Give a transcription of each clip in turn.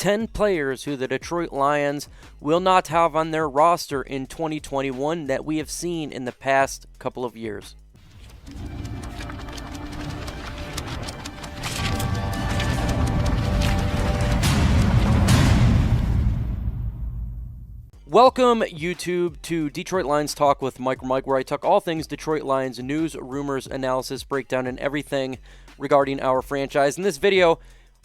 10 players who the Detroit Lions will not have on their roster in 2021 that we have seen in the past couple of years. Welcome, YouTube, to Detroit Lions Talk with MicroMike, where I talk all things Detroit Lions news, rumors, analysis, breakdown, and everything regarding our franchise. In this video,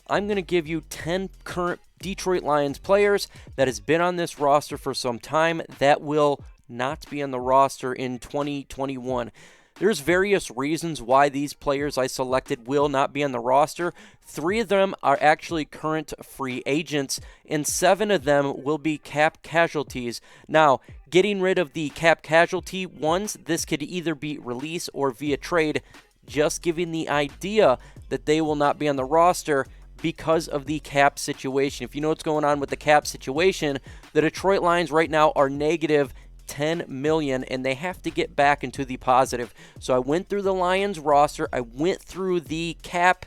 I'm going to give you 10 current Detroit Lions players that has been on this roster for some time that will not be on the roster in 2021. There's various reasons why these players I selected will not be on the roster. 3 of them are actually current free agents, and 7 of them will be cap casualties. Now, getting rid of the cap casualty ones, this could either be release or via trade, just giving the idea that they will not be on the roster because of the cap situation. If you know what's going on with the cap situation, the Detroit Lions right now are negative $10 million, and they have to get back into the positive. So I went through the Lions roster, I went through the cap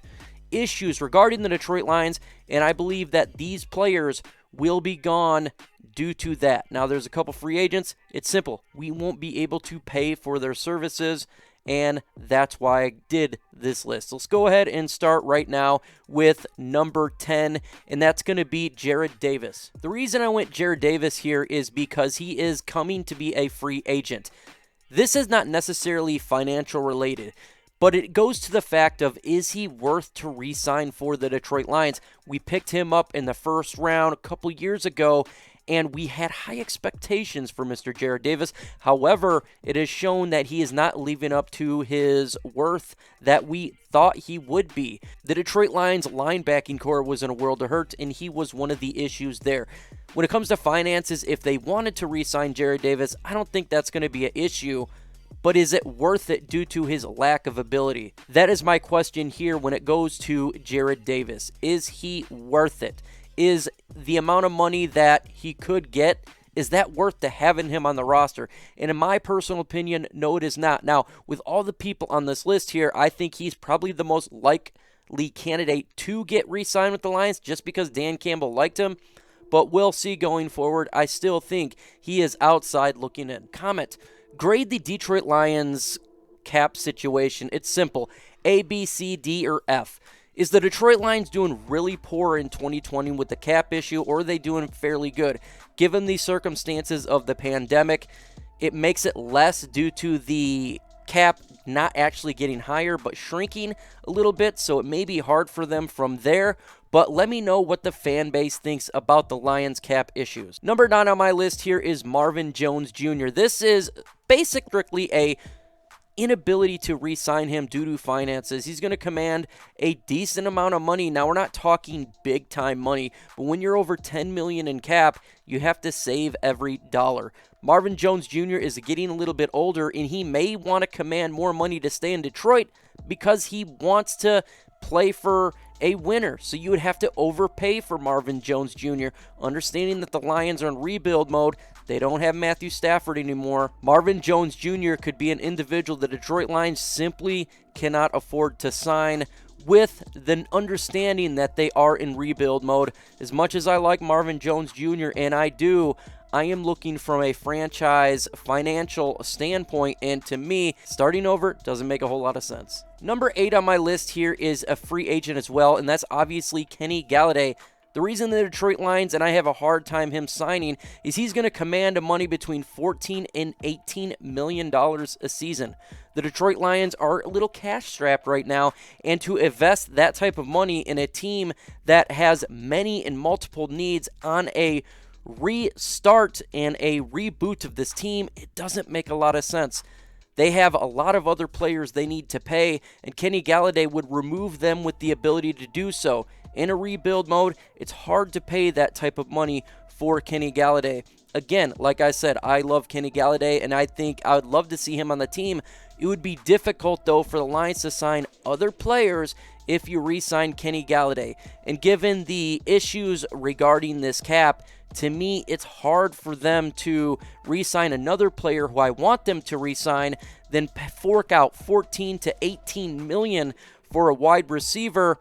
issues regarding the Detroit Lions, and I believe that these players will be gone due to that. Now, there's a couple free agents. It's simple. We won't be able to pay for their services, and that's why I did this list. Let's go ahead and start right now with number 10, and that's going to be Jarrad Davis. The reason I went Jarrad Davis here is because he is coming to be a free agent. This is not necessarily financial related, but it goes to the fact of, is he worth to re-sign for the Detroit Lions? We picked him up in the first round a couple years ago, and we had high expectations for Mr. Jarrad Davis. However, it has shown that he is not living up to his worth that we thought he would be. The Detroit Lions linebacking core was in a world of hurt, and he was one of the issues there. When it comes to finances, if they wanted to re-sign Jarrad Davis, I don't think that's going to be an issue. But is it worth it due to his lack of ability? That is my question here when it goes to Jarrad Davis. Is he worth it? Is the amount of money that he could get, is that worth to having him on the roster? And in my personal opinion, no, it is not. Now, with all the people on this list here, I think he's probably the most likely candidate to get re-signed with the Lions just because Dan Campbell liked him. But we'll see going forward. I still think he is outside looking in. Comment. Grade the Detroit Lions cap situation. It's simple. A, B, C, D, or F. Is the Detroit Lions doing really poor in 2020 with the cap issue, or are they doing fairly good? Given the circumstances of the pandemic, it makes it less due to the cap not actually getting higher, but shrinking a little bit, so it may be hard for them from there. But let me know what the fan base thinks about the Lions cap issues. Number 9 on my list here is Marvin Jones Jr. This is basically a inability to re-sign him due to finances. He's going to command a decent amount of money. Now, we're not talking big time money, but when you're over $10 million in cap, you have to save every dollar. Marvin Jones Jr. is getting a little bit older, and he may want to command more money to stay in Detroit because he wants to play for a winner. So you would have to overpay for Marvin Jones Jr., understanding that the Lions are in rebuild mode. They don't have Matthew Stafford anymore. Marvin Jones Jr. could be an individual the Detroit Lions simply cannot afford to sign, with the understanding that they are in rebuild mode. As much as I like Marvin Jones Jr., and I am looking from a franchise financial standpoint, and to me, starting over doesn't make a whole lot of sense. Number 8 on my list here is a free agent as well, and that's obviously Kenny Golladay. The reason the Detroit Lions, and I have a hard time him signing, is he's going to command a money between $14 and $18 million a season. The Detroit Lions are a little cash strapped right now, and to invest that type of money in a team that has many and multiple needs on a restart and a reboot of this team, it doesn't make a lot of sense. They have a lot of other players they need to pay, and Kenny Golladay would remove them with the ability to do so. In a rebuild mode, it's hard to pay that type of money for Kenny Golladay. Again, like I said, I love Kenny Golladay, and I think I would love to see him on the team. It would be difficult, though, for the Lions to sign other players if you re-sign Kenny Golladay. And given the issues regarding this cap, to me, it's hard for them to re-sign another player who I want them to re-sign, then fork out $14 to $18 million for a wide receiver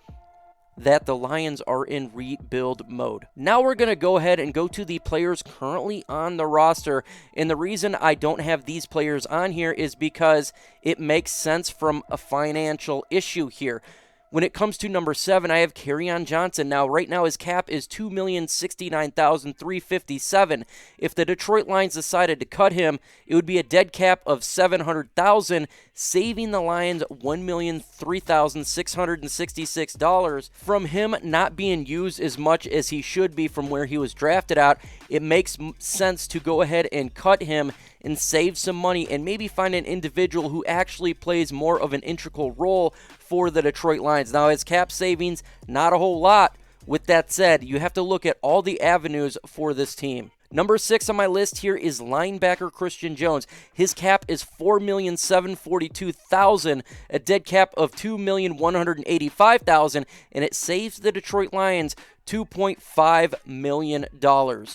that the Lions are in rebuild mode. Now we're going to go ahead and go to the players currently on the roster, and the reason I don't have these players on here is because it makes sense from a financial issue here. When it comes to number 7, I have Kerryon Johnson. Now, right now, his cap is $2,069,357. If the Detroit Lions decided to cut him, it would be a dead cap of $700,000, saving the Lions $1,003,666. From him not being used as much as he should be from where he was drafted out, it makes sense to go ahead and cut him and save some money and maybe find an individual who actually plays more of an integral role for the Detroit Lions. Now, his cap savings, not a whole lot. With that said, you have to look at all the avenues for this team. Number 6 on my list here is linebacker Christian Jones. His cap is $4,742,000, a dead cap of $2,185,000, and it saves the Detroit Lions $2.5 million.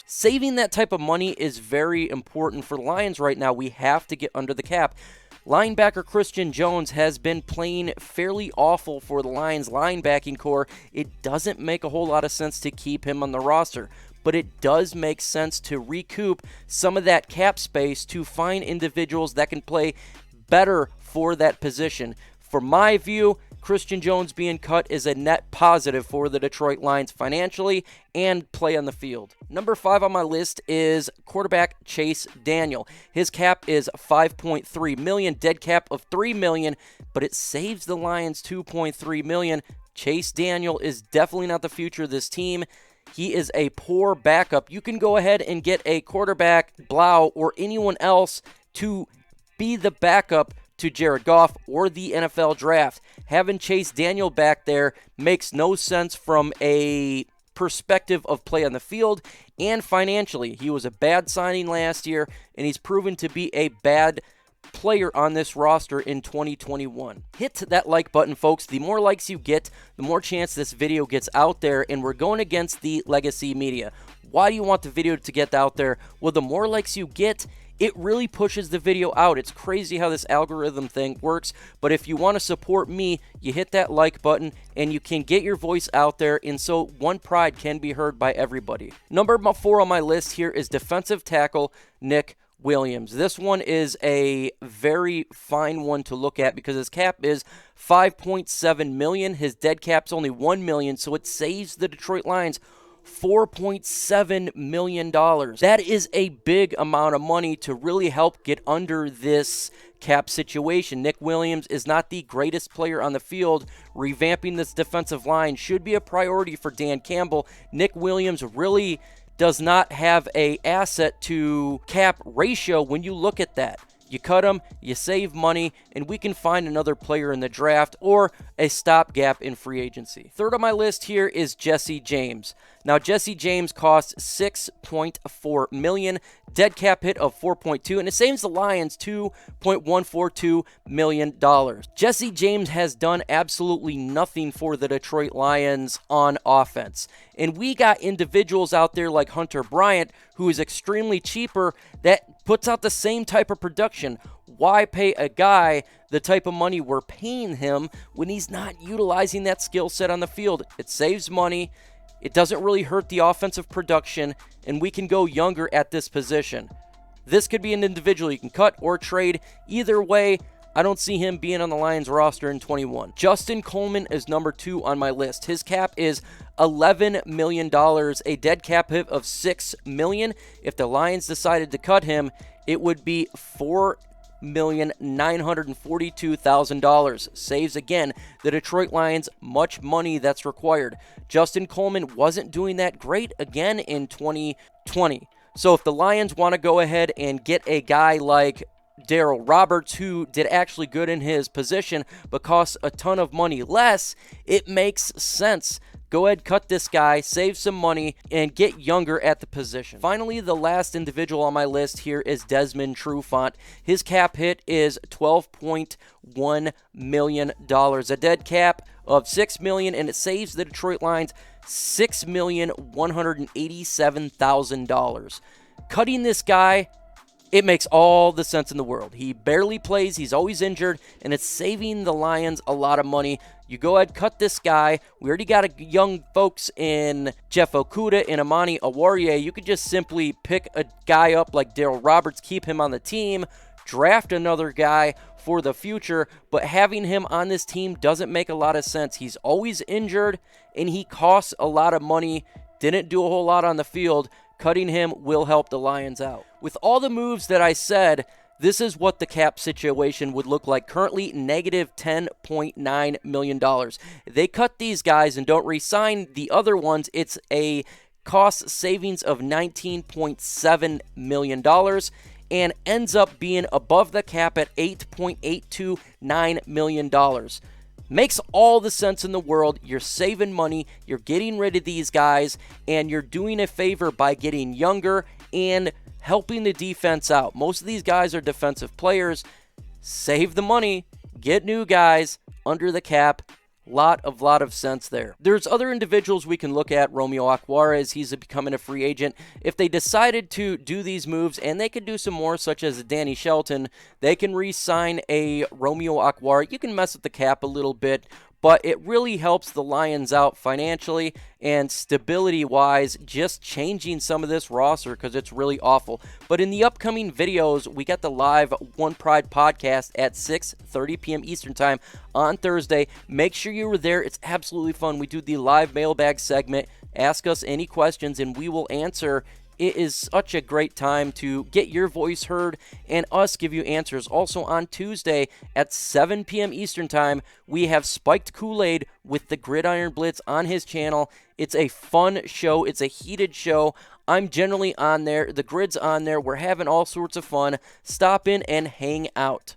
Saving that type of money is very important for the Lions right now. We have to get under the cap. Linebacker Christian Jones has been playing fairly awful for the Lions linebacking core. It doesn't make a whole lot of sense to keep him on the roster, but it does make sense to recoup some of that cap space to find individuals that can play better for that position. For my view, Christian Jones being cut is a net positive for the Detroit Lions financially and play on the field. Number 5 on my list is quarterback Chase Daniel. His cap is $5.3 million, dead cap of $3 million, but it saves the Lions $2.3 million. Chase Daniel is definitely not the future of this team. He is a poor backup. You can go ahead and get a quarterback, Blau, or anyone else to be the backup to Jared Goff or the NFL draft. Having Chase Daniel back there makes no sense from a perspective of play on the field and financially. He was a bad signing last year, and he's proven to be a bad player on this roster in 2021. Hit that like button, folks. The more likes you get, the more chance this video gets out there, and we're going against the legacy media. Why do you want the video to get out there? Well, the more likes you get, it really pushes the video out. It's crazy how this algorithm thing works, but if you want to support me, you hit that like button and you can get your voice out there, and so One Pride can be heard by everybody. Number 4 on my list here is defensive tackle Nick Williams. This one is a very fine one to look at because his cap is $5.7 million. His dead cap's only $1 million, so it saves the Detroit Lions $4.7 million. That is a big amount of money to really help get under this cap situation. Nick Williams is not the greatest player on the field. Revamping this defensive line should be a priority for Dan Campbell. Nick Williams really does not have an asset to cap ratio when you look at that. You cut him, you save money, and we can find another player in the draft or a stopgap in free agency. Third on my list here is Jesse James. Now, Jesse James costs $6.4 million, dead cap hit of $4.2, and it saves the Lions $2.142 million. Jesse James has done absolutely nothing for the Detroit Lions on offense. And we got individuals out there like Hunter Bryant, who is extremely cheaper, that puts out the same type of production. Why pay a guy the type of money we're paying him when he's not utilizing that skill set on the field? It saves money. It doesn't really hurt the offensive production, and we can go younger at this position. This could be an individual you can cut or trade. Either way, I don't see him being on the Lions roster in 21. Justin Coleman is number 2 on my list. His cap is $11 million, a dead cap hit of $6 million. If the Lions decided to cut him, it would be $4,942,000. Saves, again, the Detroit Lions much money that's required. Justin Coleman wasn't doing that great again in 2020. So if the Lions want to go ahead and get a guy like Darryl Roberts, who did actually good in his position but costs a ton of money less, it makes sense. Go ahead, cut this guy, save some money, and get younger at the position. Finally, the last individual on my list here is Desmond Trufant. His cap hit is $12.1 million, a dead cap of $6 million, and it saves the Detroit Lions $6,187,000. Cutting this guy It makes all the sense in the world. He barely plays, he's always injured, and it's saving the Lions a lot of money. You go ahead, cut this guy. We already got a young folks in Jeff Okudah and Amani Awarie. You could just simply pick a guy up like Darryl Roberts, keep him on the team, draft another guy for the future, but having him on this team doesn't make a lot of sense. He's always injured, and he costs a lot of money. Didn't do a whole lot on the field. Cutting him will help the Lions out. With all the moves that I said, this is what the cap situation would look like. Currently, negative $10.9 million. They cut these guys and don't re-sign the other ones. It's a cost savings of $19.7 million and ends up being above the cap at $8.829 million. Makes all the sense in the world. You're saving money, you're getting rid of these guys, and you're doing a favor by getting younger and helping the defense out. Most of these guys are defensive players. Save the money, get new guys under the cap. Lot of sense there. There's other individuals we can look at. Romeo Okwara, he's becoming a free agent. If they decided to do these moves, and they could do some more, such as Danny Shelton, they can re-sign a Romeo Okwara. You can mess with the cap a little bit, but it really helps the Lions out financially and stability-wise, just changing some of this roster because it's really awful. But in the upcoming videos, we got the live One Pride podcast at 6:30 p.m. Eastern Time on Thursday. Make sure you were there. It's absolutely fun. We do the live mailbag segment. Ask us any questions, and we will answer. It is such a great time to get your voice heard and us give you answers. Also on Tuesday at 7 p.m. Eastern Time, we have Spiked Kool-Aid with the Gridiron Blitz on his channel. It's a fun show. It's a heated show. I'm generally on there. The Grid's on there. We're having all sorts of fun. Stop in and hang out.